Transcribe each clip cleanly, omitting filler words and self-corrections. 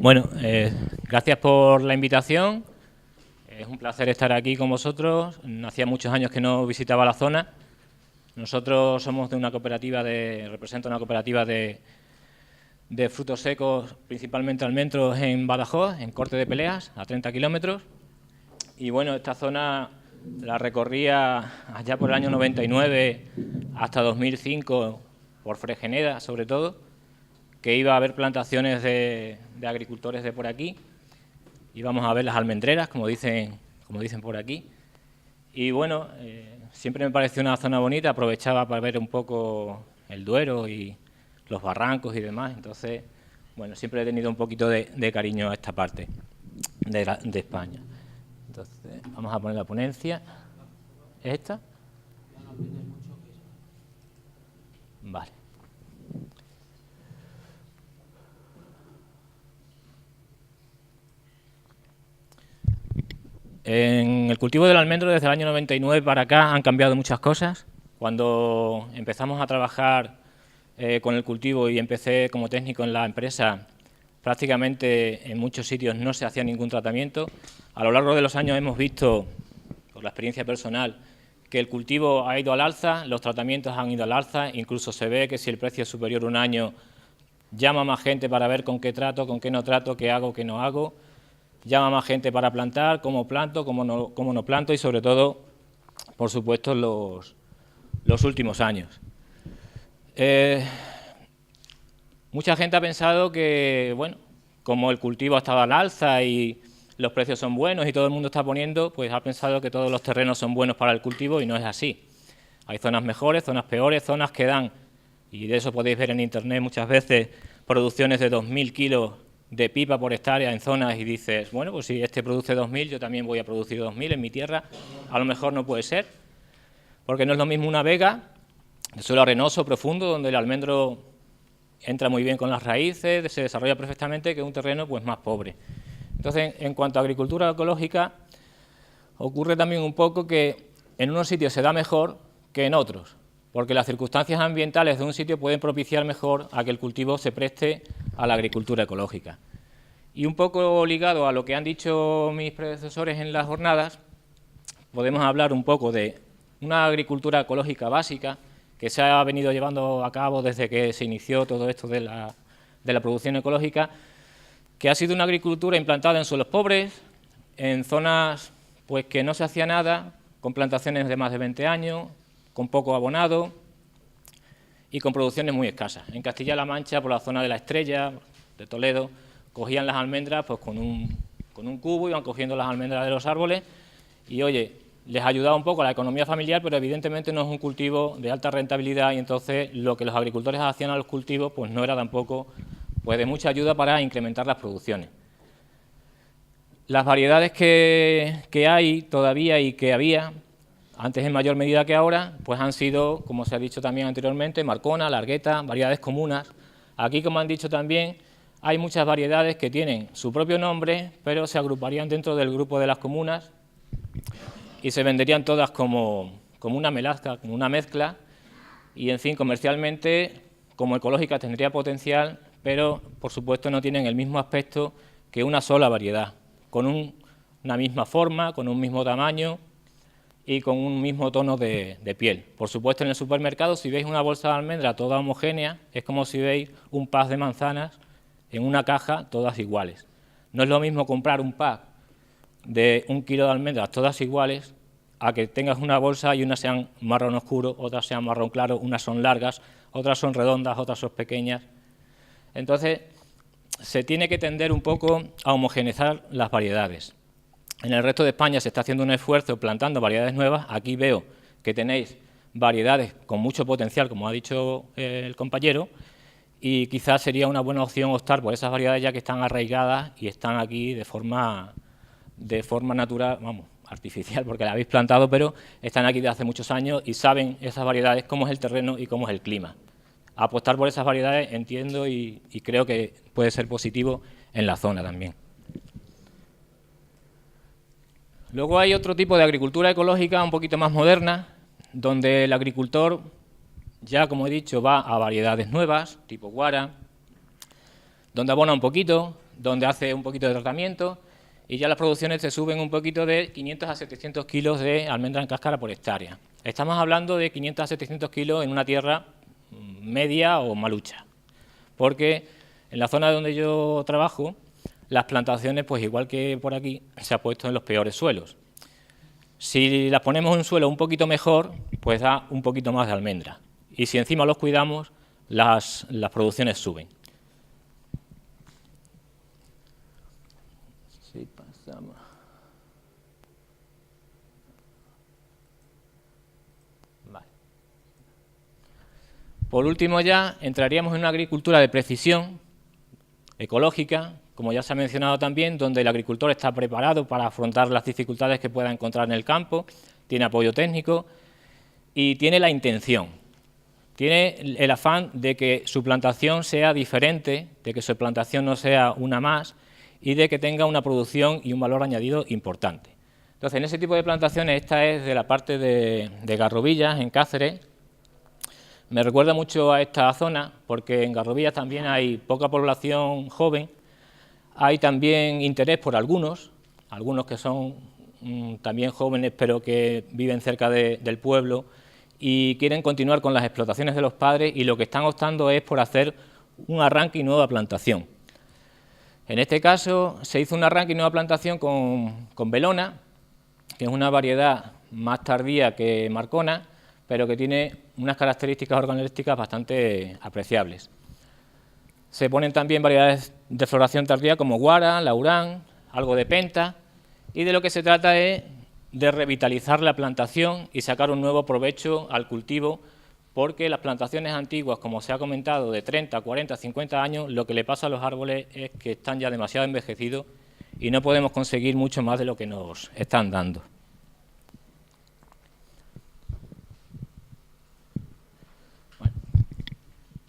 Bueno, gracias por la invitación. Es un placer estar aquí con vosotros. Hacía muchos años que no visitaba la zona. Nosotros somos de una cooperativa represento una cooperativa de frutos secos, principalmente almendros en Badajoz, en Corte de Peleas, a 30 kilómetros. Y bueno, esta zona la recorría allá por el año 99 hasta 2005 por Fregeneda, sobre todo, que iba a haber plantaciones de agricultores de por aquí. Íbamos a ver las almendreras, como dicen por aquí. Y bueno, siempre me pareció una zona bonita, aprovechaba para ver un poco el Duero y los barrancos y demás. Entonces, bueno, siempre he tenido un poquito de cariño a esta parte de España. Entonces, vamos a poner la ponencia. ¿Esta? Vale. En el cultivo del almendro desde el año 99 para acá han cambiado muchas cosas. Cuando empezamos a trabajar con el cultivo y empecé como técnico en la empresa, prácticamente en muchos sitios no se hacía ningún tratamiento. A lo largo de los años hemos visto, por la experiencia personal, que el cultivo ha ido al alza, los tratamientos han ido al alza, incluso se ve que si el precio es superior a un año, llama más gente para ver con qué trato, con qué no trato, qué hago, qué no hago. Llama más gente para plantar, cómo planto, cómo no planto y sobre todo, por supuesto, los últimos años. Mucha gente ha pensado que, bueno, como el cultivo ha estado al alza y los precios son buenos y todo el mundo está poniendo, pues ha pensado que todos los terrenos son buenos para el cultivo y no es así. Hay zonas mejores, zonas peores, zonas que dan, y de eso podéis ver en internet muchas veces, producciones de 2.000 kilos de pipa por hectárea en zonas y dices, bueno, pues si este produce 2.000, yo también voy a producir 2.000 en mi tierra. A lo mejor no puede ser, porque no es lo mismo una vega de suelo arenoso, profundo, donde el almendro entra muy bien con las raíces, se desarrolla perfectamente, que un terreno pues más pobre. Entonces, en cuanto a agricultura ecológica, ocurre también un poco que en unos sitios se da mejor que en otros, porque las circunstancias ambientales de un sitio pueden propiciar mejor a que el cultivo se preste a la agricultura ecológica. Y un poco ligado a lo que han dicho mis predecesores en las jornadas, podemos hablar un poco de una agricultura ecológica básica que se ha venido llevando a cabo desde que se inició todo esto de la producción ecológica, que ha sido una agricultura implantada en suelos pobres, en zonas pues que no se hacía nada, con plantaciones de más de 20 años, con poco abonado y con producciones muy escasas. En Castilla-La Mancha, por la zona de La Estrella, de Toledo, cogían las almendras pues con un cubo, iban cogiendo las almendras de los árboles y, oye, les ayudaba un poco a la economía familiar, pero evidentemente no es un cultivo de alta rentabilidad y entonces lo que los agricultores hacían a los cultivos pues no era tampoco pues de mucha ayuda para incrementar las producciones. Las variedades que hay todavía y que había antes en mayor medida que ahora, pues han sido, como se ha dicho también anteriormente, Marcona, Largueta, variedades comunas. Aquí, como han dicho también, hay muchas variedades que tienen su propio nombre, pero se agruparían dentro del grupo de las comunas y se venderían todas como una mezcla, y en fin, comercialmente, como ecológicas tendría potencial, pero por supuesto no tienen el mismo aspecto que una sola variedad, con una misma forma, con un mismo tamaño y con un mismo tono de piel. Por supuesto, en el supermercado, si veis una bolsa de almendra toda homogénea, es como si veis un pack de manzanas en una caja, todas iguales. No es lo mismo comprar un pack de 1 kilo de almendras todas iguales a que tengas una bolsa y unas sean marrón oscuro, otras sean marrón claro, unas son largas, otras son redondas, otras son pequeñas. Entonces, se tiene que tender un poco a homogeneizar las variedades. En el resto de España se está haciendo un esfuerzo plantando variedades nuevas. Aquí veo que tenéis variedades con mucho potencial, como ha dicho el compañero, y quizás sería una buena opción optar por esas variedades ya que están arraigadas y están aquí de forma natural, vamos, artificial, porque las habéis plantado, pero están aquí desde hace muchos años y saben esas variedades cómo es el terreno y cómo es el clima. Apostar por esas variedades entiendo y creo que puede ser positivo en la zona también. Luego hay otro tipo de agricultura ecológica un poquito más moderna, donde el agricultor ya, como he dicho, va a variedades nuevas, tipo guara, donde abona un poquito, donde hace un poquito de tratamiento y ya las producciones te suben un poquito de 500 a 700 kilos de almendra en cáscara por hectárea. Estamos hablando de 500 a 700 kilos en una tierra media o malucha, porque en la zona donde yo trabajo, las plantaciones, pues igual que por aquí, se ha puesto en los peores suelos. Si las ponemos en un suelo un poquito mejor, pues da un poquito más de almendra. Y si encima los cuidamos, las producciones suben. Sí, pasamos. Vale. Por último ya entraríamos en una agricultura de precisión, ecológica, como ya se ha mencionado también, donde el agricultor está preparado para afrontar las dificultades que pueda encontrar en el campo, tiene apoyo técnico y tiene la intención, tiene el afán de que su plantación sea diferente, de que su plantación no sea una más y de que tenga una producción y un valor añadido importante. Entonces, en ese tipo de plantaciones, esta es de la parte de Garrovillas, en Cáceres. Me recuerda mucho a esta zona, porque en Garrovillas también hay poca población joven, hay también interés por algunos que son también jóvenes, pero que viven cerca del pueblo y quieren continuar con las explotaciones de los padres y lo que están optando es por hacer un arranque y nueva plantación. En este caso se hizo un arranque y nueva plantación con Belona, que es una variedad más tardía que Marcona, pero que tiene unas características organolépticas bastante apreciables. Se ponen también variedades de floración tardía como Guara, Laurán, algo de Penta, y de lo que se trata es de revitalizar la plantación y sacar un nuevo provecho al cultivo, porque las plantaciones antiguas, como se ha comentado, de 30, 40, 50 años, lo que le pasa a los árboles es que están ya demasiado envejecidos y no podemos conseguir mucho más de lo que nos están dando.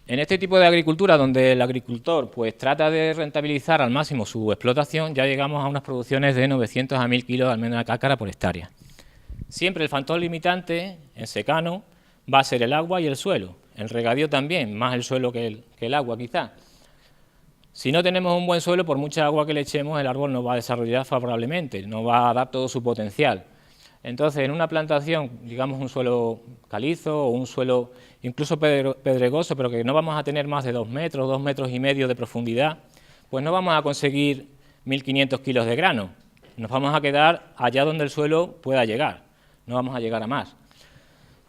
En este tipo de agricultura, donde el agricultor pues trata de rentabilizar al máximo su explotación, ya llegamos a unas producciones de 900 a 1000 kilos de almendra cáscara por hectárea. Siempre el factor limitante en secano va a ser el agua y el suelo. El regadío también, más el suelo que el agua quizá. Si no tenemos un buen suelo, por mucha agua que le echemos, el árbol no va a desarrollar favorablemente, no va a dar todo su potencial. Entonces, en una plantación, digamos un suelo calizo o un suelo incluso pedregoso, pero que no vamos a tener más de 2 metros, 2 metros y medio de profundidad, pues no vamos a conseguir 1500 kilos de grano. Nos vamos a quedar allá donde el suelo pueda llegar, no vamos a llegar a más.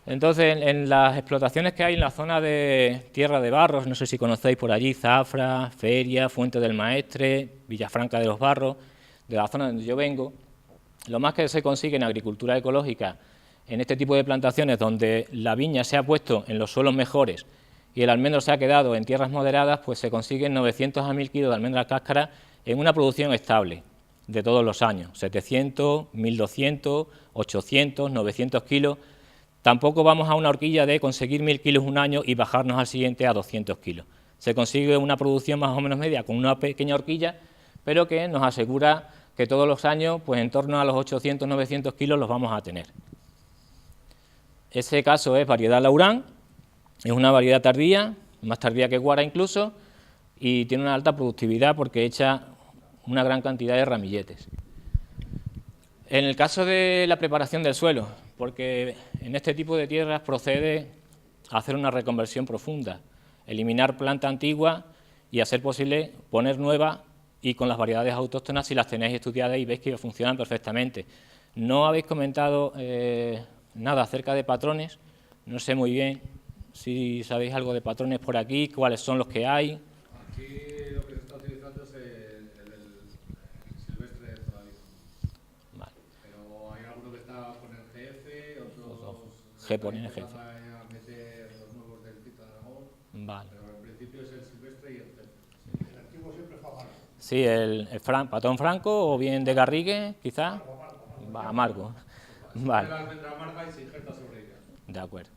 Entonces, en las explotaciones que hay en la zona de Tierra de Barros, no sé si conocéis por allí, Zafra, Feria, Fuente del Maestre, Villafranca de los Barros, de la zona donde yo vengo, lo más que se consigue en agricultura ecológica, en este tipo de plantaciones donde la viña se ha puesto en los suelos mejores y el almendro se ha quedado en tierras moderadas, pues se consiguen 900 a 1000 kilos de almendra cáscara en una producción estable de todos los años, 700, 1200, 800, 900 kilos. Tampoco vamos a una horquilla de conseguir 1000 kilos un año y bajarnos al siguiente a 200 kilos. Se consigue una producción más o menos media con una pequeña horquilla, pero que nos asegura que todos los años, pues en torno a los 800, 900 kilos los vamos a tener. Ese caso es variedad Laurán, es una variedad tardía, más tardía que Guara incluso, y tiene una alta productividad porque echa una gran cantidad de ramilletes. En el caso de la preparación del suelo, porque en este tipo de tierras procede a hacer una reconversión profunda, eliminar planta antigua y a ser posible poner nueva y con las variedades autóctonas si las tenéis estudiadas y veis que funcionan perfectamente. No habéis comentado nada acerca de patrones, no sé muy bien si sabéis algo de patrones por aquí, cuáles son los que hay. Aquí lo que se está utilizando es el silvestre todavía. Vale. Pero hay alguno que está con el GF, otros G ponen el GF. a meter los nuevos del Tito de Aragón. Vale. Pero en principio es el silvestre y el GF. El antiguo siempre fue amargo. Sí, el patón franco o bien de Garrigue, quizá. Amargo. Vale. La almendra amarga y se injerta sobre ella. De acuerdo.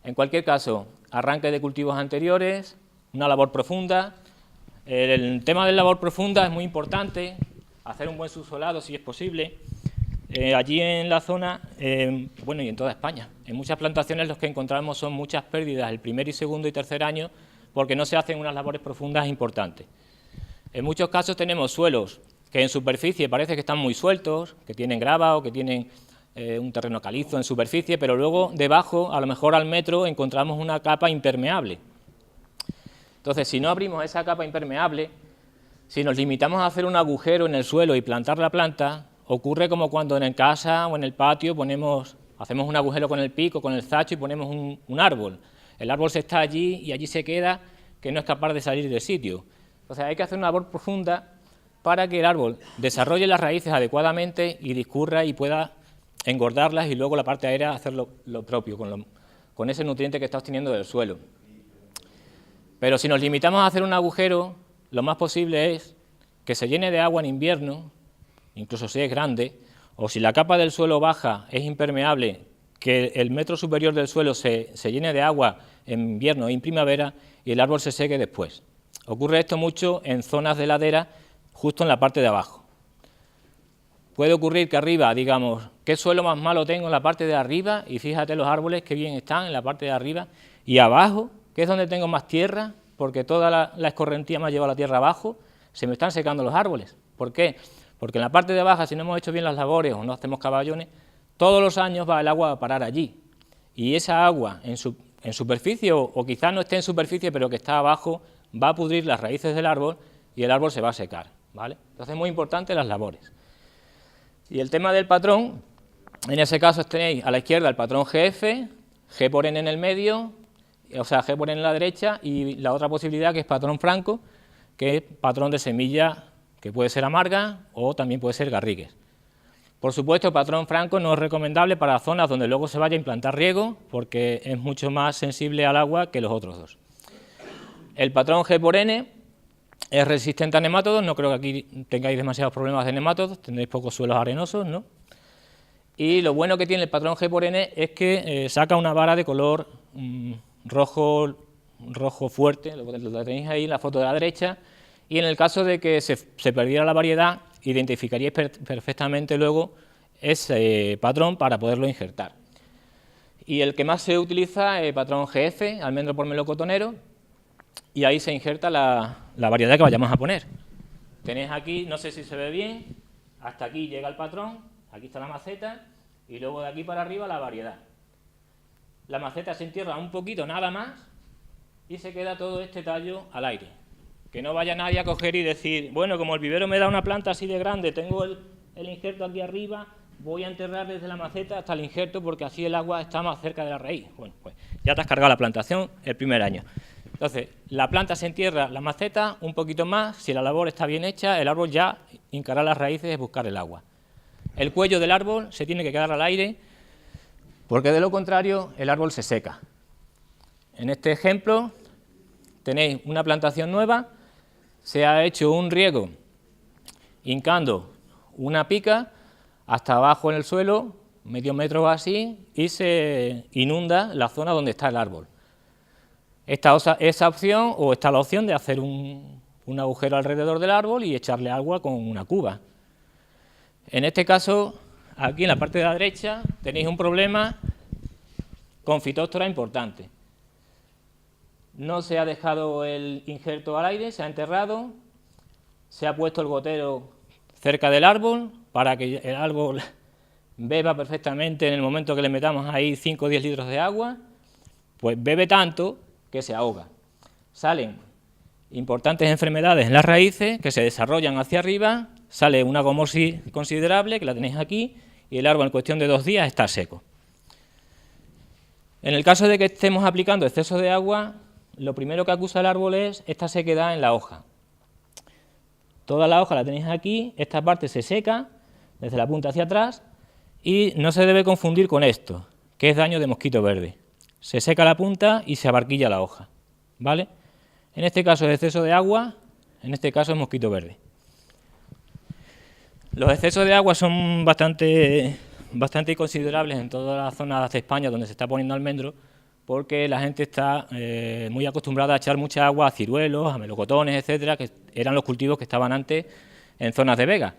En cualquier caso, arranque de cultivos anteriores, una labor profunda. El tema de la labor profunda es muy importante, hacer un buen subsolado si es posible. Allí en la zona, bueno, y en toda España, en muchas plantaciones lo que encontramos son muchas pérdidas el primer y segundo y tercer año porque no se hacen unas labores profundas importantes. En muchos casos tenemos suelos que en superficie parece que están muy sueltos, que tienen grava o que tienen un terreno calizo en superficie, pero luego debajo, a lo mejor al metro, encontramos una capa impermeable. Entonces, si no abrimos esa capa impermeable, si nos limitamos a hacer un agujero en el suelo y plantar la planta, ocurre como cuando en casa o en el patio hacemos un agujero con el pico, con el zacho y ponemos un árbol. El árbol se está allí y allí se queda, que no es capaz de salir del sitio. Entonces hay que hacer una labor profunda para que el árbol desarrolle las raíces adecuadamente y discurra y pueda engordarlas y luego la parte aérea hacer lo propio con ese nutriente que está obteniendo del suelo. Pero si nos limitamos a hacer un agujero, lo más posible es que se llene de agua en invierno, incluso si es grande, o si la capa del suelo baja es impermeable, que el metro superior del suelo se llene de agua en invierno y en primavera y el árbol se seque después. Ocurre esto mucho en zonas de ladera, justo en la parte de abajo. Puede ocurrir que arriba, digamos, ¿qué suelo más malo tengo en la parte de arriba? Y fíjate los árboles que bien están en la parte de arriba. Y abajo, que es donde tengo más tierra, porque toda la escorrentía me ha llevado la tierra abajo, se me están secando los árboles. ¿Por qué? Porque en la parte de abajo, si no hemos hecho bien las labores o no hacemos caballones, todos los años va el agua a parar allí. Y esa agua en superficie, o quizás no esté en superficie, pero que está abajo, va a pudrir las raíces del árbol y el árbol se va a secar, ¿vale? Entonces es muy importante las labores. Y el tema del patrón, en ese caso tenéis a la izquierda el patrón GF, G por N en el medio, o sea, G por N en la derecha, y la otra posibilidad que es patrón franco, que es patrón de semilla, que puede ser amarga o también puede ser garrigues. Por supuesto, el patrón franco no es recomendable para zonas donde luego se vaya a implantar riego, porque es mucho más sensible al agua que los otros dos. El patrón G por N es resistente a nemátodos, no creo que aquí tengáis demasiados problemas de nemátodos, tendréis pocos suelos arenosos, ¿no? Y lo bueno que tiene el patrón G por N es que saca una vara de color rojo fuerte, lo tenéis ahí en la foto de la derecha, y en el caso de que se perdiera la variedad, identificaríais perfectamente luego ese patrón para poderlo injertar. Y el que más se utiliza es el patrón GF, almendro por melocotonero, y ahí se injerta la variedad que vayamos a poner. Tenéis aquí, no sé si se ve bien, hasta aquí llega el patrón, aquí está la maceta, y luego de aquí para arriba la variedad. La maceta se entierra un poquito nada más, y se queda todo este tallo al aire. Que no vaya nadie a coger y decir, bueno, como el vivero me da una planta así de grande, tengo el injerto aquí arriba, voy a enterrar desde la maceta hasta el injerto porque así el agua está más cerca de la raíz. Bueno, pues ya te has cargado la plantación el primer año. Entonces, la planta se entierra, la maceta, un poquito más, si la labor está bien hecha, el árbol ya hincará las raíces y buscar el agua. El cuello del árbol se tiene que quedar al aire, porque de lo contrario el árbol se seca. En este ejemplo tenéis una plantación nueva, se ha hecho un riego hincando una pica hasta abajo en el suelo, medio metro o así, y se inunda la zona donde está el árbol. Está esa opción, o está la opción de hacer un agujero alrededor del árbol y echarle agua con una cuba. En este caso, aquí en la parte de la derecha, tenéis un problema con fitóstora importante. No se ha dejado el injerto al aire, se ha enterrado, se ha puesto el gotero cerca del árbol para que el árbol beba perfectamente en el momento que le metamos ahí 5 o 10 litros de agua, pues bebe tanto que se ahoga. Salen importantes enfermedades en las raíces que se desarrollan hacia arriba, sale una gomosis considerable, que la tenéis aquí, y el árbol en cuestión de 2 días está seco. En el caso de que estemos aplicando exceso de agua, lo primero que acusa el árbol es esta sequedad en la hoja. Toda la hoja la tenéis aquí, esta parte se seca desde la punta hacia atrás y no se debe confundir con esto, que es daño de mosquito verde. Se seca la punta y se abarquilla la hoja, ¿vale? En este caso es exceso de agua, en este caso es mosquito verde. Los excesos de agua son bastante considerables en todas las zonas de España donde se está poniendo almendro, porque la gente está muy acostumbrada a echar mucha agua a ciruelos, a melocotones, etcétera, que eran los cultivos que estaban antes en zonas de vega.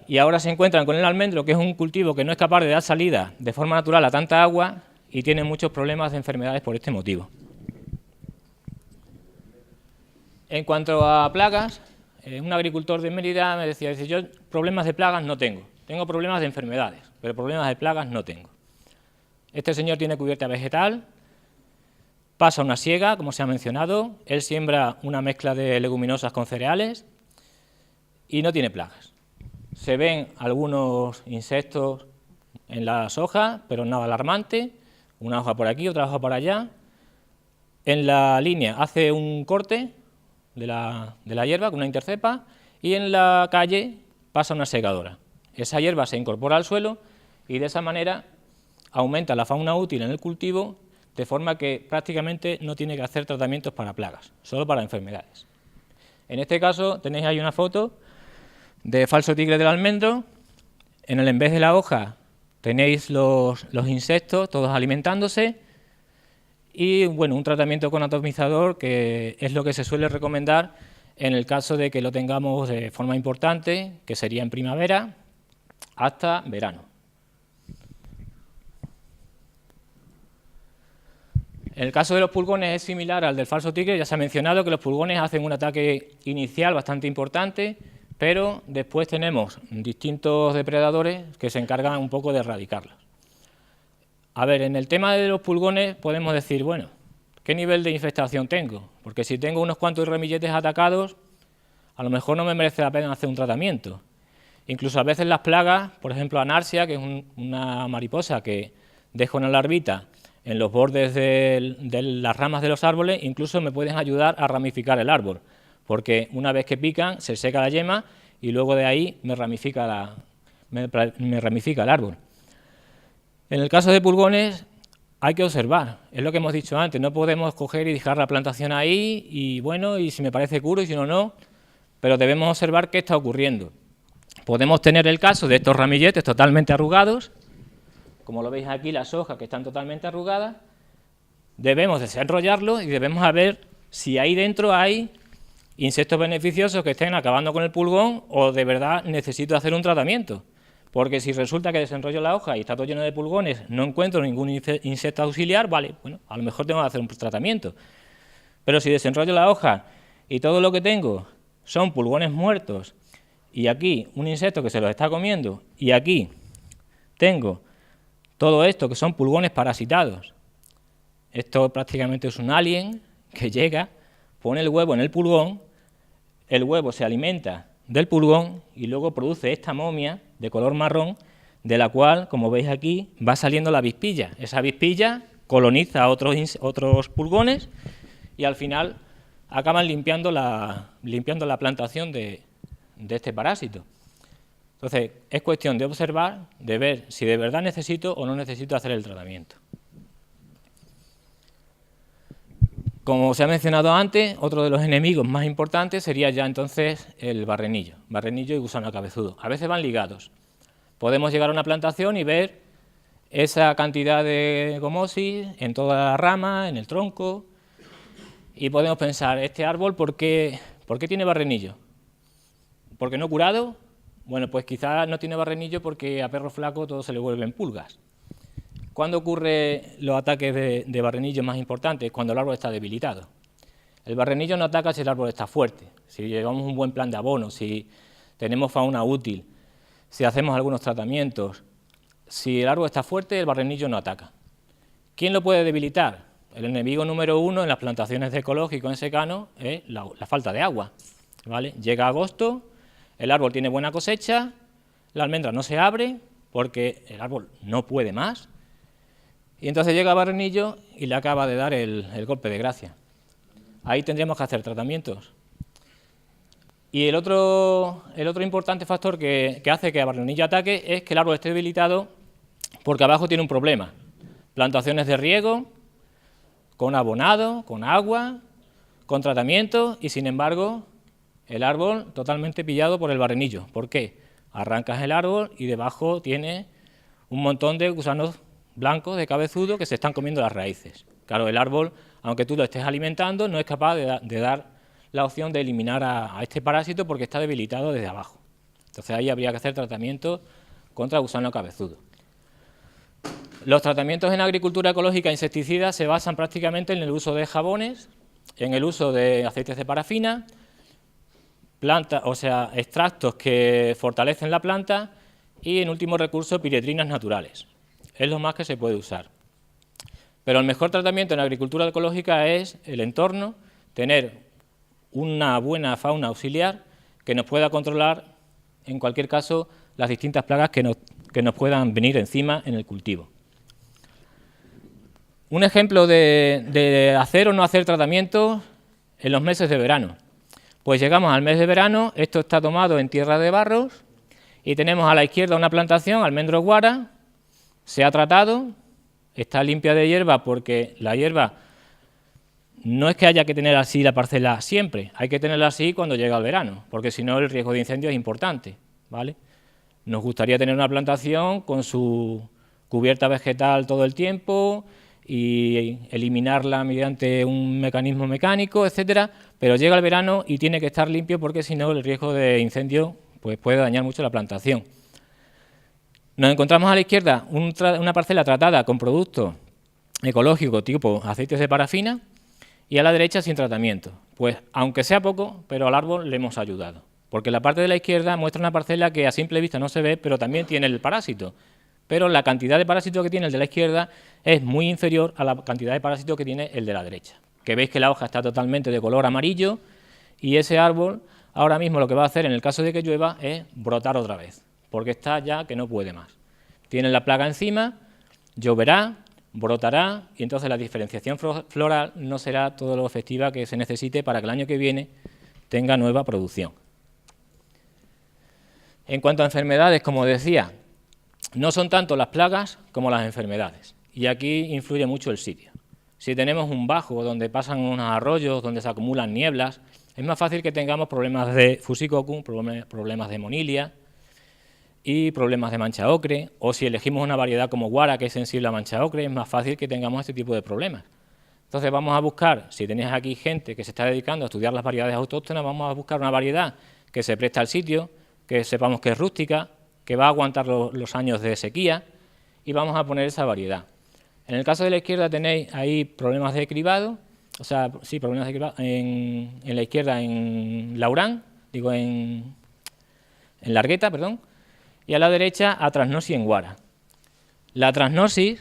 Y ahora se encuentran con el almendro, que es un cultivo que no es capaz de dar salida de forma natural a tanta agua y tiene muchos problemas de enfermedades por este motivo. En cuanto a plagas, un agricultor de Mérida me decía, dice, yo problemas de plagas no tengo, tengo problemas de enfermedades, pero problemas de plagas no tengo. Este señor tiene cubierta vegetal, pasa una siega, como se ha mencionado, él siembra una mezcla de leguminosas con cereales y no tiene plagas. Se ven algunos insectos en las hojas, pero nada alarmante, una hoja por aquí, otra hoja por allá. En la línea hace un corte de la hierba con una intercepa y en la calle pasa una segadora. Esa hierba se incorpora al suelo y de esa manera aumenta la fauna útil en el cultivo, de forma que prácticamente no tiene que hacer tratamientos para plagas, solo para enfermedades. En este caso tenéis ahí una foto de falso tigre del almendro. En el envés de la hoja tenéis los insectos todos alimentándose y bueno, un tratamiento con atomizador que es lo que se suele recomendar en el caso de que lo tengamos de forma importante, que sería en primavera hasta verano. En el caso de los pulgones es similar al del falso tigre. Ya se ha mencionado que los pulgones hacen un ataque inicial bastante importante, pero después tenemos distintos depredadores que se encargan un poco de erradicarlos. A ver, en el tema de los pulgones podemos decir, bueno, ¿qué nivel de infestación tengo? Porque si tengo unos cuantos ramilletes atacados, a lo mejor no me merece la pena hacer un tratamiento. Incluso a veces las plagas, por ejemplo Anarsia, que es una mariposa que deja una larvita en los bordes de las ramas de los árboles, incluso me pueden ayudar a ramificar el árbol, porque una vez que pican se seca la yema y luego de ahí me ramifica el árbol. En el caso de pulgones hay que observar, es lo que hemos dicho antes, no podemos coger y dejar la plantación ahí y bueno, y si me parece curo y si no, no, pero debemos observar qué está ocurriendo. Podemos tener el caso de estos ramilletes totalmente arrugados, como lo veis aquí, las hojas que están totalmente arrugadas, debemos desenrollarlo y debemos ver si ahí dentro hay insectos beneficiosos que estén acabando con el pulgón o de verdad necesito hacer un tratamiento. Porque si resulta que desenrollo la hoja y está todo lleno de pulgones, no encuentro ningún insecto auxiliar, vale, bueno, a lo mejor tengo que hacer un tratamiento. Pero si desenrollo la hoja y todo lo que tengo son pulgones muertos y aquí un insecto que se los está comiendo y aquí tengo todo esto que son pulgones parasitados, esto prácticamente es un alien que llega, pone el huevo en el pulgón, el huevo se alimenta del pulgón y luego produce esta momia de color marrón, de la cual, como veis aquí, va saliendo la avispilla. Esa avispilla coloniza otros pulgones y al final acaban limpiando la plantación de este parásito. Entonces, es cuestión de observar, de ver si de verdad necesito o no necesito hacer el tratamiento. Como se ha mencionado antes, otro de los enemigos más importantes sería ya entonces el barrenillo y gusano cabezudo. A veces van ligados. Podemos llegar a una plantación y ver esa cantidad de gomosis en toda la rama, en el tronco, y podemos pensar, ¿este árbol por qué tiene barrenillo? ¿Por qué no curado? Bueno, pues quizás no tiene barrenillo porque a perro flaco todo se le vuelven pulgas. ¿Cuándo ocurren los ataques de barrenillo más importantes? Cuando el árbol está debilitado. El barrenillo no ataca si el árbol está fuerte, si llevamos un buen plan de abono, si tenemos fauna útil, si hacemos algunos tratamientos. Si el árbol está fuerte, el barrenillo no ataca. ¿Quién lo puede debilitar? El enemigo número uno en las plantaciones de ecológico en secano es la falta de agua, ¿vale? Llega agosto, el árbol tiene buena cosecha, la almendra no se abre porque el árbol no puede más, y entonces llega barrenillo y le acaba de dar el golpe de gracia. Ahí tendríamos que hacer tratamientos. Y el otro importante factor que hace que a barrenillo ataque es que el árbol esté debilitado porque abajo tiene un problema. Plantaciones de riego, con abonado, con agua, con tratamiento y sin embargo el árbol totalmente pillado por el barrenillo. ¿Por qué? Arrancas el árbol y debajo tiene un montón de gusanos blancos de cabezudo que se están comiendo las raíces. Claro, el árbol, aunque tú lo estés alimentando, no es capaz de dar la opción de eliminar a este parásito porque está debilitado desde abajo. Entonces ahí habría que hacer tratamiento contra gusano cabezudo. Los tratamientos en agricultura ecológica e insecticidas se basan prácticamente en el uso de jabones, en el uso de aceites de parafina, extractos que fortalecen la planta y, en último recurso, piretrinas naturales. Es lo más que se puede usar. Pero el mejor tratamiento en la agricultura ecológica es el entorno, tener una buena fauna auxiliar que nos pueda controlar, en cualquier caso, las distintas plagas que nos puedan venir encima en el cultivo. Un ejemplo de hacer o no hacer tratamientos en los meses de verano. Pues llegamos al mes de verano, esto está tomado en tierra de barros y tenemos a la izquierda una plantación, almendro guara, se ha tratado, está limpia de hierba porque la hierba no es que haya que tener así la parcela siempre, hay que tenerla así cuando llega el verano, porque si no el riesgo de incendio es importante, ¿vale? Nos gustaría tener una plantación con su cubierta vegetal todo el tiempo y eliminarla mediante un mecanismo mecánico, etcétera, pero llega el verano y tiene que estar limpio porque si no el riesgo de incendio pues puede dañar mucho la plantación. Nos encontramos a la izquierda una parcela tratada con productos ecológicos tipo aceites de parafina y a la derecha sin tratamiento. Pues aunque sea poco, pero al árbol le hemos ayudado, porque la parte de la izquierda muestra una parcela que a simple vista no se ve, pero también tiene el parásito. Pero la cantidad de parásitos que tiene el de la izquierda es muy inferior a la cantidad de parásitos que tiene el de la derecha. Que veis que la hoja está totalmente de color amarillo y ese árbol ahora mismo lo que va a hacer en el caso de que llueva es brotar otra vez, porque está ya que no puede más. Tiene la plaga encima, lloverá, brotará y entonces la diferenciación floral no será todo lo efectiva que se necesite para que el año que viene tenga nueva producción. En cuanto a enfermedades, como decía, no son tanto las plagas como las enfermedades, y aquí influye mucho el sitio. Si tenemos un bajo donde pasan unos arroyos, donde se acumulan nieblas, es más fácil que tengamos problemas de fusicoccus, problemas de monilia y problemas de mancha ocre, o si elegimos una variedad como guara que es sensible a mancha ocre, es más fácil que tengamos este tipo de problemas. Entonces vamos a buscar, si tenéis aquí gente que se está dedicando a estudiar las variedades autóctonas, vamos a buscar una variedad que se preste al sitio, que sepamos que es rústica, que va a aguantar los años de sequía y vamos a poner esa variedad. En el caso de la izquierda tenéis ahí problemas de cribado, o sea, sí, problemas de cribado, en la izquierda en Laurán, digo en Largueta, perdón, y a la derecha a Trasnosis en Guara. La trasnosis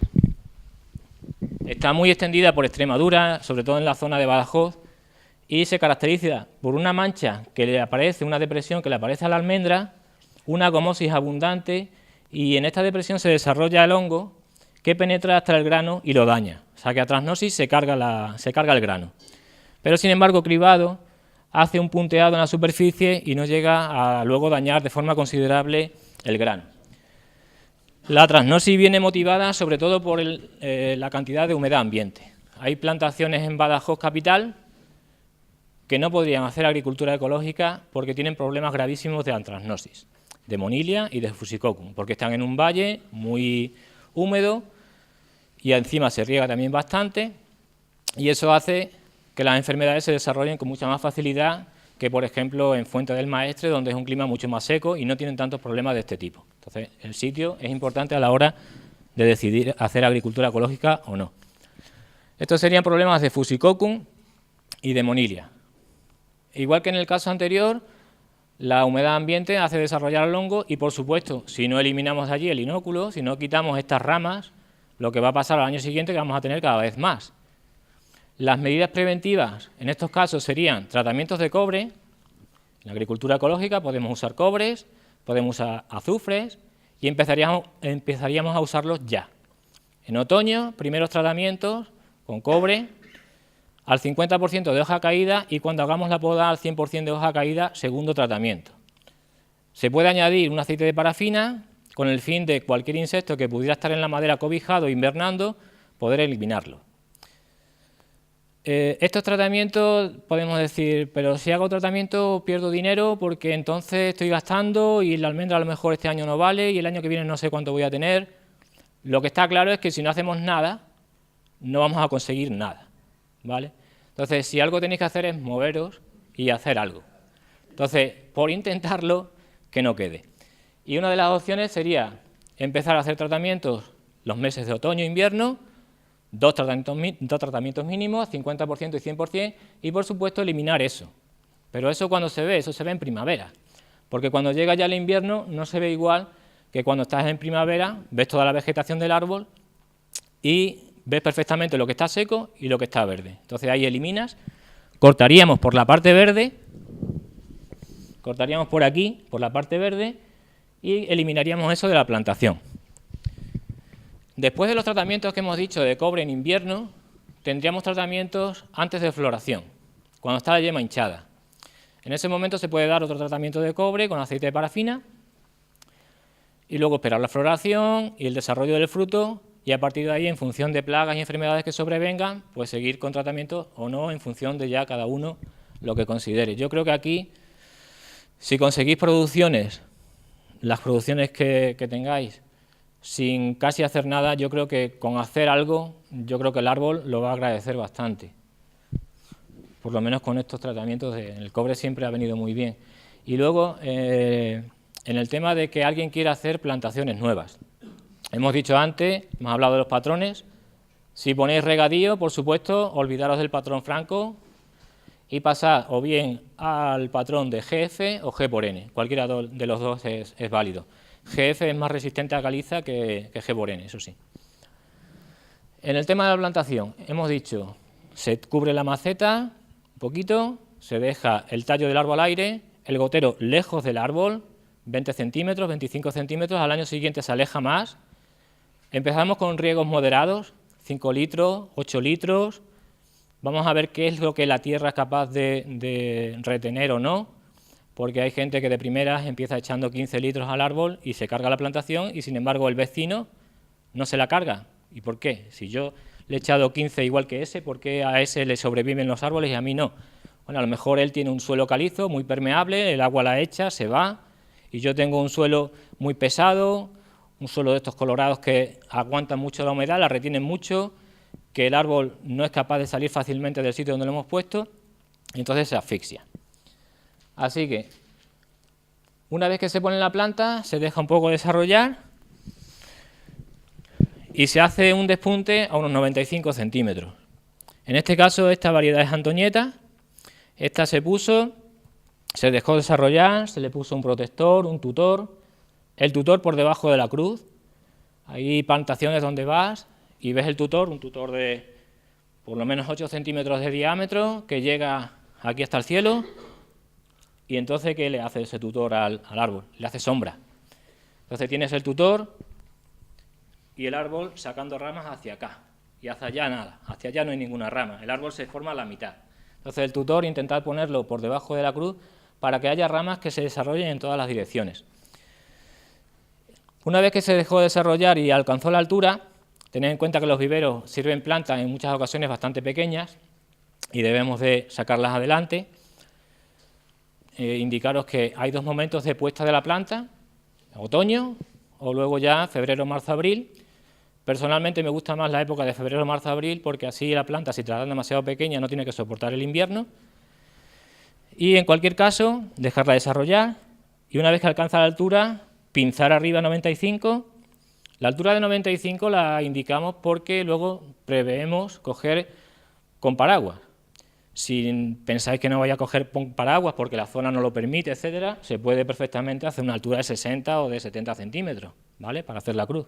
está muy extendida por Extremadura, sobre todo en la zona de Badajoz, y se caracteriza por una mancha que le aparece, una depresión que le aparece a la almendra, una gomosis abundante y en esta depresión se desarrolla el hongo que penetra hasta el grano y lo daña. O sea que a trasnosis se carga el grano. Pero sin embargo cribado hace un punteado en la superficie y no llega a luego dañar de forma considerable el grano. La trasnosis viene motivada sobre todo por la cantidad de humedad ambiente. Hay plantaciones en Badajoz capital que no podrían hacer agricultura ecológica porque tienen problemas gravísimos de antrasnosis, de monilia y de fusicoccus, porque están en un valle muy húmedo y encima se riega también bastante y eso hace que las enfermedades se desarrollen con mucha más facilidad que, por ejemplo, en Fuente del Maestre, donde es un clima mucho más seco y no tienen tantos problemas de este tipo. Entonces, el sitio es importante a la hora de decidir hacer agricultura ecológica o no. Estos serían problemas de fusicoccus y de monilia. Igual que en el caso anterior, la humedad ambiente hace desarrollar el hongo y, por supuesto, si no eliminamos de allí el inóculo, si no quitamos estas ramas, lo que va a pasar al año siguiente es que vamos a tener cada vez más. Las medidas preventivas en estos casos serían tratamientos de cobre. En la agricultura ecológica podemos usar cobres, podemos usar azufres y empezaríamos a usarlos ya. En otoño, primeros tratamientos con cobre al 50% de hoja caída y cuando hagamos la poda al 100% de hoja caída, segundo tratamiento. Se puede añadir un aceite de parafina con el fin de cualquier insecto que pudiera estar en la madera cobijado invernando, poder eliminarlo. Estos tratamientos podemos decir, pero si hago tratamiento pierdo dinero porque entonces estoy gastando y la almendra a lo mejor este año no vale y el año que viene no sé cuánto voy a tener. Lo que está claro es que si no hacemos nada, no vamos a conseguir nada, ¿vale? Entonces, si algo tenéis que hacer es moveros y hacer algo. Entonces, por intentarlo, que no quede. Y una de las opciones sería empezar a hacer tratamientos los meses de otoño e invierno, dos tratamientos mínimos, 50% y 100%, y por supuesto eliminar eso. Pero eso cuando se ve, eso se ve en primavera, porque cuando llega ya el invierno no se ve igual que cuando estás en primavera, ves toda la vegetación del árbol y ves perfectamente lo que está seco y lo que está verde. Entonces ahí eliminas, cortaríamos por la parte verde, cortaríamos por aquí, por la parte verde, y eliminaríamos eso de la plantación. Después de los tratamientos que hemos dicho de cobre en invierno, tendríamos tratamientos antes de floración, cuando está la yema hinchada. En ese momento se puede dar otro tratamiento de cobre con aceite de parafina y luego esperar la floración y el desarrollo del fruto, y a partir de ahí, en función de plagas y enfermedades que sobrevengan, pues seguir con tratamientos o no, en función de ya cada uno lo que considere. Yo creo que aquí, si conseguís producciones, las producciones que tengáis, sin casi hacer nada, yo creo que con hacer algo, yo creo que el árbol lo va a agradecer bastante. Por lo menos con estos tratamientos, el cobre siempre ha venido muy bien. Y luego, en el tema de que alguien quiera hacer plantaciones nuevas. Hemos dicho antes, hemos hablado de los patrones. Si ponéis regadío, por supuesto, olvidaros del patrón franco y pasad o bien al patrón de GF o G por N. Cualquiera de los dos es válido. GF es más resistente a caliza que G por N, eso sí. En el tema de la plantación, hemos dicho, se cubre la maceta un poquito, se deja el tallo del árbol al aire, el gotero lejos del árbol, 20 centímetros, 25 centímetros, al año siguiente se aleja más. Empezamos con riegos moderados, 5 litros, 8 litros, vamos a ver qué es lo que la tierra es capaz de retener o no, porque hay gente que de primeras empieza echando 15 litros al árbol y se carga la plantación y sin embargo el vecino no se la carga. ¿Y por qué? Si yo le he echado 15 igual que ese, ¿por qué a ese le sobreviven los árboles y a mí no? Bueno, a lo mejor él tiene un suelo calizo, muy permeable, el agua la echa, se va, y yo tengo un suelo muy pesado, un suelo de estos colorados que aguantan mucho la humedad, la retienen mucho, que el árbol no es capaz de salir fácilmente del sitio donde lo hemos puesto, y entonces se asfixia. Así que, una vez que se pone la planta, se deja un poco desarrollar y se hace un despunte a unos 95 centímetros. En este caso, esta variedad es Antonieta, esta se puso, se dejó desarrollar, se le puso un protector, un tutor, el tutor por debajo de la cruz. Hay plantaciones donde vas y ves el tutor, un tutor de por lo menos 8 centímetros de diámetro, que llega aquí hasta el cielo, y entonces, ¿qué le hace ese tutor al árbol? Le hace sombra. Entonces tienes el tutor y el árbol sacando ramas hacia acá, y hacia allá nada, hacia allá no hay ninguna rama, el árbol se forma a la mitad. Entonces el tutor, intentar ponerlo por debajo de la cruz para que haya ramas que se desarrollen en todas las direcciones. Una vez que se dejó de desarrollar y alcanzó la altura, tened en cuenta que los viveros sirven plantas en muchas ocasiones bastante pequeñas y debemos de sacarlas adelante. Indicaros que hay dos momentos de puesta de la planta, otoño o luego ya febrero, marzo, abril. Personalmente me gusta más la época de febrero, marzo, abril porque así la planta, si te la dan demasiado pequeña, no tiene que soportar el invierno. Y en cualquier caso, dejarla desarrollar y una vez que alcanza la altura, pinzar arriba 95. La altura de 95 la indicamos porque luego preveemos coger con paraguas. Si pensáis que no vaya a coger con paraguas porque la zona no lo permite, etcétera, se puede perfectamente hacer una altura de 60 o de 70 centímetros, ¿vale? Para hacer la cruz.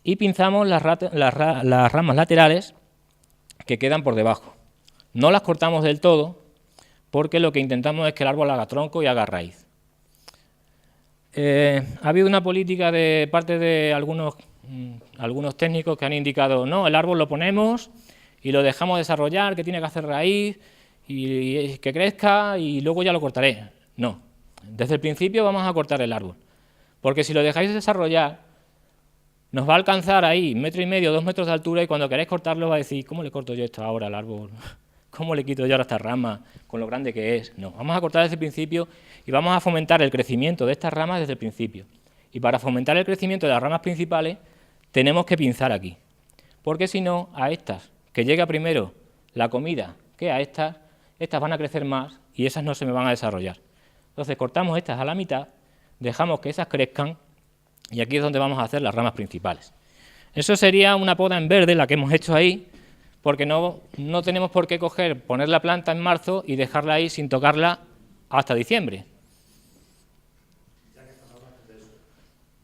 Y pinzamos las ramas laterales que quedan por debajo. No las cortamos del todo porque lo que intentamos es que el árbol haga tronco y haga raíz. Ha habido una política de parte de algunos técnicos que han indicado, no, el árbol lo ponemos y lo dejamos desarrollar, que tiene que hacer raíz y que crezca y luego ya lo cortaré. No, desde el principio vamos a cortar el árbol, porque si lo dejáis desarrollar, nos va a alcanzar ahí 1,5 metros, 2 metros de altura y cuando queréis cortarlo va a decir, ¿cómo le corto yo esto ahora al árbol? ¿Cómo le quito yo ahora esta rama con lo grande que es? No, vamos a cortar desde el principio y vamos a fomentar el crecimiento de estas ramas desde el principio. Y para fomentar el crecimiento de las ramas principales tenemos que pinzar aquí, porque si no, a estas, que llega primero la comida que a estas van a crecer más y esas no se me van a desarrollar. Entonces cortamos estas a la mitad, dejamos que esas crezcan y aquí es donde vamos a hacer las ramas principales. Eso sería una poda en verde, la que hemos hecho ahí, porque no tenemos por qué poner la planta en marzo y dejarla ahí sin tocarla hasta diciembre. Ya que estás hablando de eso,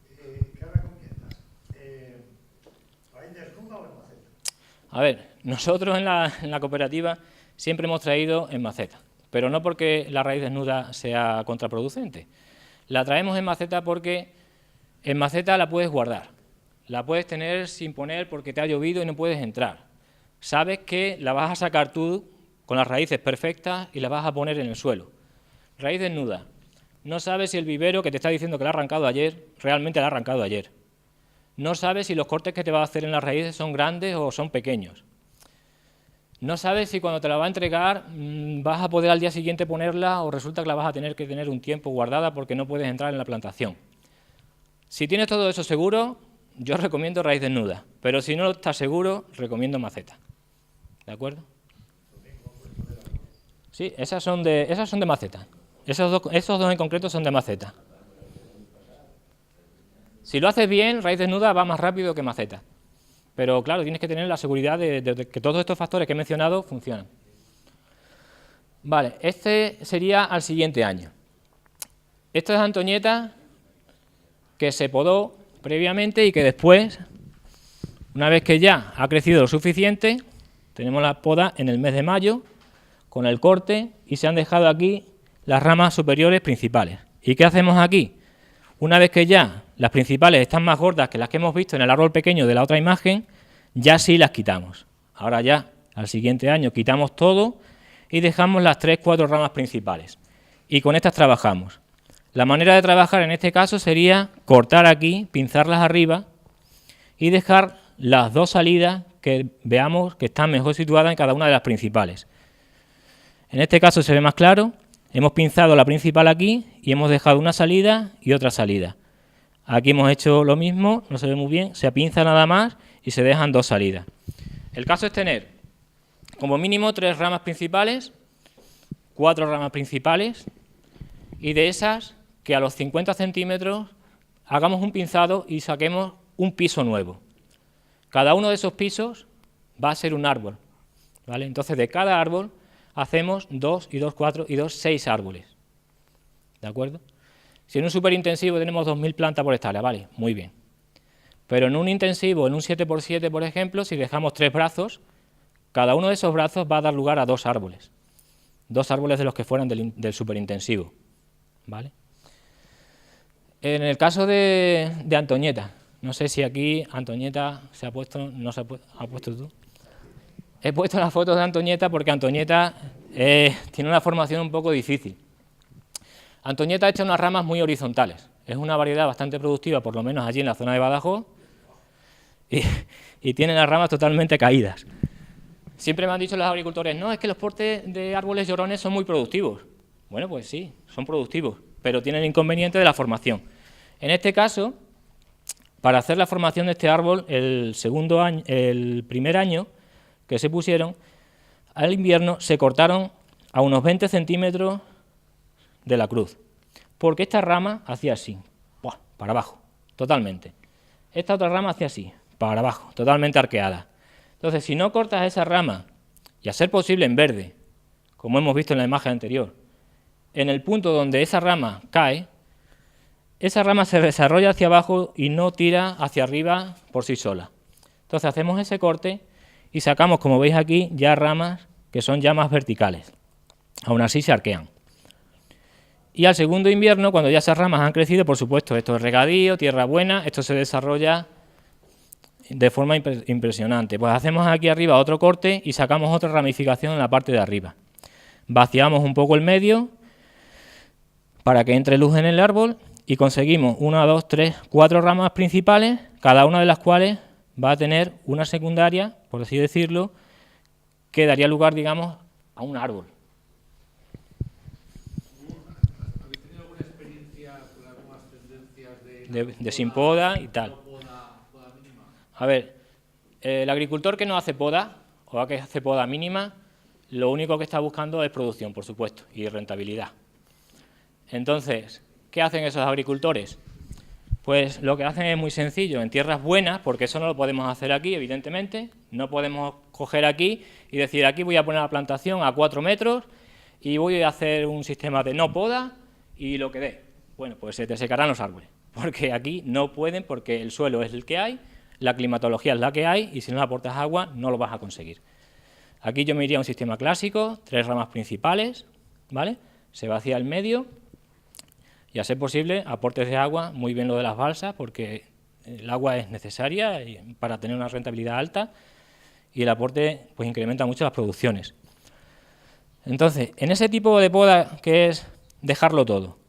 ¿qué recomiendas? ¿Raíz desnuda o en maceta? A ver, nosotros en la cooperativa siempre hemos traído en maceta, pero no porque la raíz desnuda sea contraproducente. La traemos en maceta porque en maceta la puedes guardar, la puedes tener sin poner porque te ha llovido y no puedes entrar. Sabes que la vas a sacar tú con las raíces perfectas y la vas a poner en el suelo. Raíz desnuda. No sabes si el vivero que te está diciendo que la ha arrancado ayer, realmente la ha arrancado ayer. No sabes si los cortes que te va a hacer en las raíces son grandes o son pequeños. No sabes si cuando te la va a entregar vas a poder al día siguiente ponerla o resulta que la vas a tener que tener un tiempo guardada porque no puedes entrar en la plantación. Si tienes todo eso seguro, yo recomiendo raíz desnuda, pero si no estás seguro, recomiendo maceta. ¿De acuerdo? Sí, esas son de maceta. Esos dos en concreto son de maceta. Si lo haces bien, raíz desnuda va más rápido que maceta. Pero claro, tienes que tener la seguridad de que todos estos factores que he mencionado funcionan. Vale, este sería al siguiente año. Esto es Antoñeta que se podó previamente y que después, una vez que ya ha crecido lo suficiente, tenemos la poda en el mes de mayo con el corte y se han dejado aquí las ramas superiores principales. ¿Y qué hacemos aquí? Una vez que ya las principales están más gordas que las que hemos visto en el árbol pequeño de la otra imagen, ya sí las quitamos. Ahora ya, al siguiente año, quitamos todo y dejamos las 3-4 ramas principales. Y con estas trabajamos. La manera de trabajar en este caso sería cortar aquí, pinzarlas arriba y dejar las dos salidas que veamos que están mejor situadas en cada una de las principales. En este caso se ve más claro, hemos pinzado la principal aquí y hemos dejado una salida y otra salida. Aquí hemos hecho lo mismo, no se ve muy bien, se pinza nada más y se dejan dos salidas. El caso es tener como mínimo 3 ramas principales, 4 ramas principales y de esas que a los 50 centímetros hagamos un pinzado y saquemos un piso nuevo. Cada uno de esos pisos va a ser un árbol, ¿vale? Entonces de cada árbol hacemos 2 y 2, 4 y 2, 6 árboles, ¿de acuerdo? Si en un superintensivo tenemos 2.000 plantas por hectárea, vale, muy bien. Pero en un intensivo, en un 7×7, por ejemplo, si dejamos 3 brazos, cada uno de esos brazos va a dar lugar a 2 árboles. 2 árboles de los que fueran del superintensivo, ¿vale? En el caso de Antoñeta, no sé si aquí Antoñeta se ha puesto, no se ha puesto tú. He puesto las fotos de Antoñeta porque Antoñeta tiene una formación un poco difícil. Antoñeta ha hecho unas ramas muy horizontales. Es una variedad bastante productiva, por lo menos allí en la zona de Badajoz, y tiene las ramas totalmente caídas. Siempre me han dicho los agricultores, no, es que los portes de árboles llorones son muy productivos. Bueno, pues sí, son productivos, pero tienen el inconveniente de la formación. En este caso, para hacer la formación de este árbol, el primer año que se pusieron, al invierno se cortaron a unos 20 centímetros de la cruz, porque esta rama hacía así, para abajo, totalmente. Esta otra rama hacía así, para abajo, totalmente arqueada. Entonces, si no cortas esa rama, y a ser posible en verde, como hemos visto en la imagen anterior, en el punto donde esa rama cae, esa rama se desarrolla hacia abajo y no tira hacia arriba por sí sola. Entonces hacemos ese corte y sacamos, como veis aquí, ya ramas que son ya más verticales. Aún así se arquean. Y al segundo invierno, cuando ya esas ramas han crecido, por supuesto, esto es regadío, tierra buena, esto se desarrolla de forma impresionante. Pues hacemos aquí arriba otro corte y sacamos otra ramificación en la parte de arriba. Vaciamos un poco el medio para que entre luz en el árbol y conseguimos 1, 2, 3, 4 ramas principales, cada una de las cuales va a tener una secundaria, por así decirlo, que daría lugar, digamos, a un árbol. ¿Habéis tenido alguna experiencia con algunas tendencias De sin poda y tal? Poda mínima? A ver, el agricultor que no hace poda o que hace poda mínima, lo único que está buscando es producción, por supuesto, y rentabilidad. Entonces, ¿qué hacen esos agricultores? Pues lo que hacen es muy sencillo, en tierras buenas, porque eso no lo podemos hacer aquí, evidentemente, no podemos coger aquí y decir aquí voy a poner la plantación a 4 metros y voy a hacer un sistema de no poda y lo que dé. Bueno, pues se te secarán los árboles, porque aquí no pueden, porque el suelo es el que hay, la climatología es la que hay y si no le aportas agua no lo vas a conseguir. Aquí yo me iría a un sistema clásico, 3 ramas principales, ¿vale? Se vacía el medio y a ser posible aportes de agua, muy bien lo de las balsas, porque el agua es necesaria para tener una rentabilidad alta y el aporte pues incrementa mucho las producciones. Entonces, en ese tipo de poda que es dejarlo todo,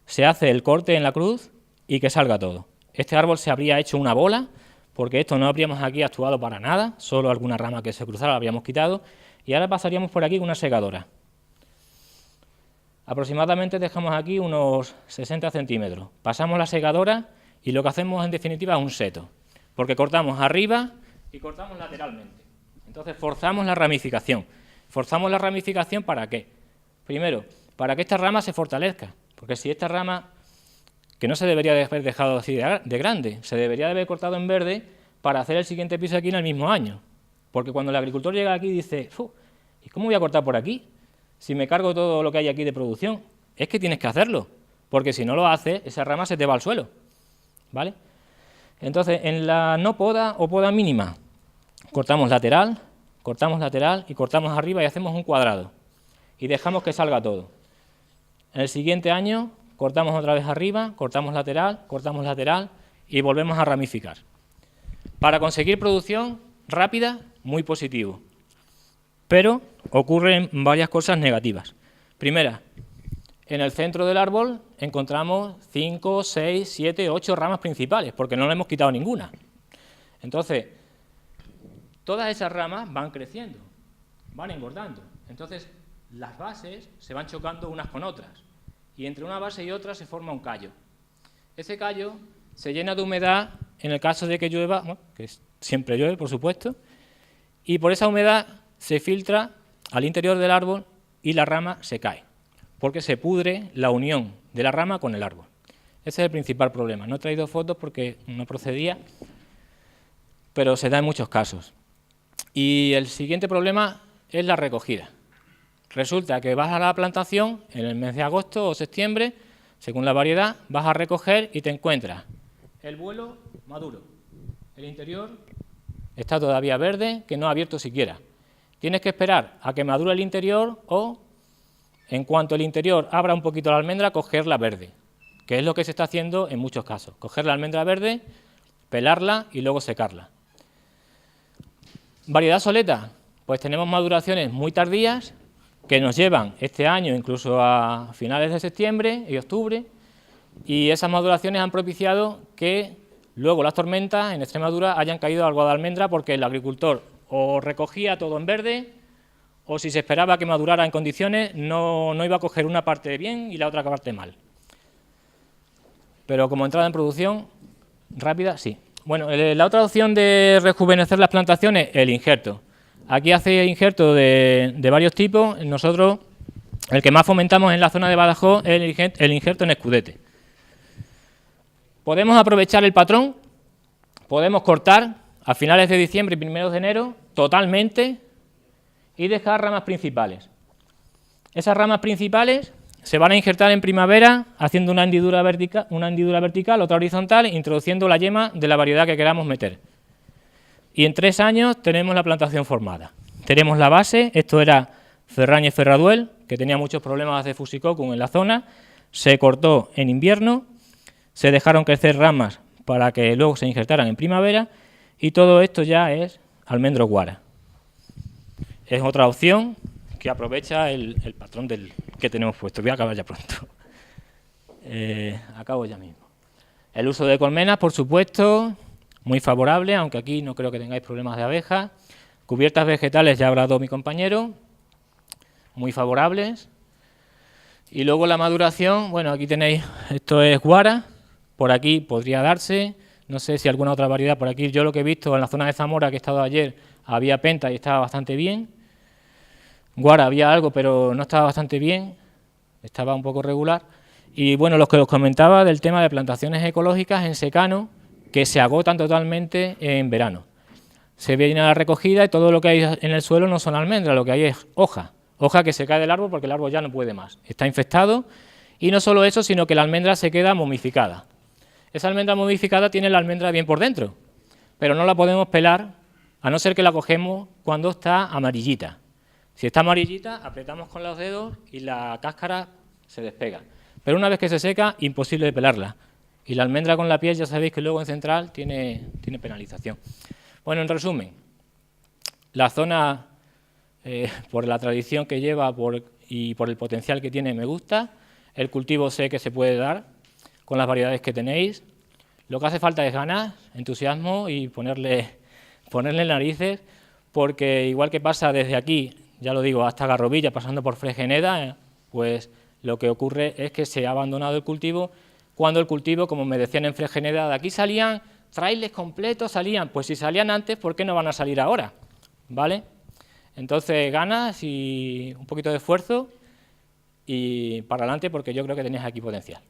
se hace el corte en la cruz y que salga todo. Este árbol se habría hecho una bola, porque esto no habríamos aquí actuado para nada, solo alguna rama que se cruzara la habríamos quitado, y ahora pasaríamos por aquí con una segadora. Aproximadamente dejamos aquí unos 60 centímetros. Pasamos la segadora y lo que hacemos en definitiva es un seto, porque cortamos arriba y cortamos lateralmente. Entonces forzamos la ramificación. ¿Forzamos la ramificación para qué? Primero, para que esta rama se fortalezca, porque si esta rama, que no se debería de haber dejado así de grande, se debería de haber cortado en verde para hacer el siguiente piso aquí en el mismo año. Porque cuando el agricultor llega aquí y dice, ¿y cómo voy a cortar por aquí? Si me cargo todo lo que hay aquí de producción, es que tienes que hacerlo, porque si no lo haces, esa rama se te va al suelo, ¿vale? Entonces, en la no poda o poda mínima, cortamos lateral y cortamos arriba y hacemos un cuadrado y dejamos que salga todo. En el siguiente año, cortamos otra vez arriba, cortamos lateral y volvemos a ramificar. Para conseguir producción rápida, muy positivo. Pero ocurren varias cosas negativas. Primera, en el centro del árbol encontramos 5, 6, 7, 8 ramas principales, porque no le hemos quitado ninguna. Entonces, todas esas ramas van creciendo, van engordando. Entonces, las bases se van chocando unas con otras, y entre una base y otra se forma un callo. Ese callo se llena de humedad en el caso de que llueva, bueno, que siempre llueve, por supuesto, y por esa humedad se filtra al interior del árbol y la rama se cae, porque se pudre la unión de la rama con el árbol. Ese es el principal problema. No he traído fotos porque no procedía, pero se da en muchos casos. Y el siguiente problema es la recogida. Resulta que vas a la plantación en el mes de agosto o septiembre, según la variedad, vas a recoger y te encuentras el vuelo maduro, el interior está todavía verde, que no ha abierto siquiera. Tienes que esperar a que madure el interior o, en cuanto el interior abra un poquito la almendra, cogerla verde, que es lo que se está haciendo en muchos casos. Coger la almendra verde, pelarla y luego secarla. Variedad soleta, pues tenemos maduraciones muy tardías que nos llevan este año incluso a finales de septiembre y octubre, y esas maduraciones han propiciado que luego las tormentas en Extremadura hayan caído algo de almendra porque el agricultor o recogía todo en verde, o si se esperaba que madurara en condiciones, no iba a coger una parte bien y la otra parte mal. Pero como entrada en producción rápida, sí. Bueno, la otra opción de rejuvenecer las plantaciones, el injerto. Aquí hace injerto de varios tipos. Nosotros, el que más fomentamos en la zona de Badajoz es el injerto en escudete. Podemos aprovechar el patrón, podemos cortar a finales de diciembre y primeros de enero totalmente y dejar ramas principales. Esas ramas principales se van a injertar en primavera haciendo una hendidura vertical, otra horizontal, introduciendo la yema de la variedad que queramos meter. Y en 3 años tenemos la plantación formada. Tenemos la base, esto era Ferrañez Ferraduel, que tenía muchos problemas de Fusicocum en la zona, se cortó en invierno, se dejaron crecer ramas para que luego se injertaran en primavera, y todo esto ya es almendro guara. Es otra opción que aprovecha el patrón que tenemos puesto. Voy a acabar ya pronto. Acabo ya mismo. El uso de colmenas, por supuesto, muy favorable, aunque aquí no creo que tengáis problemas de abejas. Cubiertas vegetales, ya ha hablado mi compañero, muy favorables. Y luego la maduración, bueno, aquí tenéis, esto es guara, por aquí podría darse, no sé si alguna otra variedad por aquí. Yo lo que he visto en la zona de Zamora, que he estado ayer, había penta y estaba bastante bien. Guara había algo, pero no estaba bastante bien, estaba un poco regular. Y bueno, lo que os comentaba del tema de plantaciones ecológicas en secano, que se agotan totalmente en verano. Se viene a la recogida y todo lo que hay en el suelo no son almendras, lo que hay es hoja que se cae del árbol porque el árbol ya no puede más, está infectado, y no solo eso, sino que la almendra se queda momificada. Esa almendra momificada tiene la almendra bien por dentro, pero no la podemos pelar, a no ser que la cogemos cuando está amarillita. Si está amarillita, apretamos con los dedos y la cáscara se despega. Pero una vez que se seca, imposible de pelarla. Y la almendra con la piel, ya sabéis que luego en central tiene penalización. Bueno, en resumen, la zona, por la tradición que lleva y por el potencial que tiene, me gusta. El cultivo sé que se puede dar con las variedades que tenéis. Lo que hace falta es ganas, entusiasmo y ponerle narices, porque igual que pasa desde aquí, ya lo digo, hasta Garrovilla, pasando por Fregeneda, pues lo que ocurre es que se ha abandonado el cultivo, cuando el cultivo, como me decían en Fregeneda, de aquí salían trailers completos, salían, pues si salían antes, ¿por qué no van a salir ahora? ¿Vale? Entonces, ganas y un poquito de esfuerzo y para adelante, porque yo creo que tenéis aquí potencial.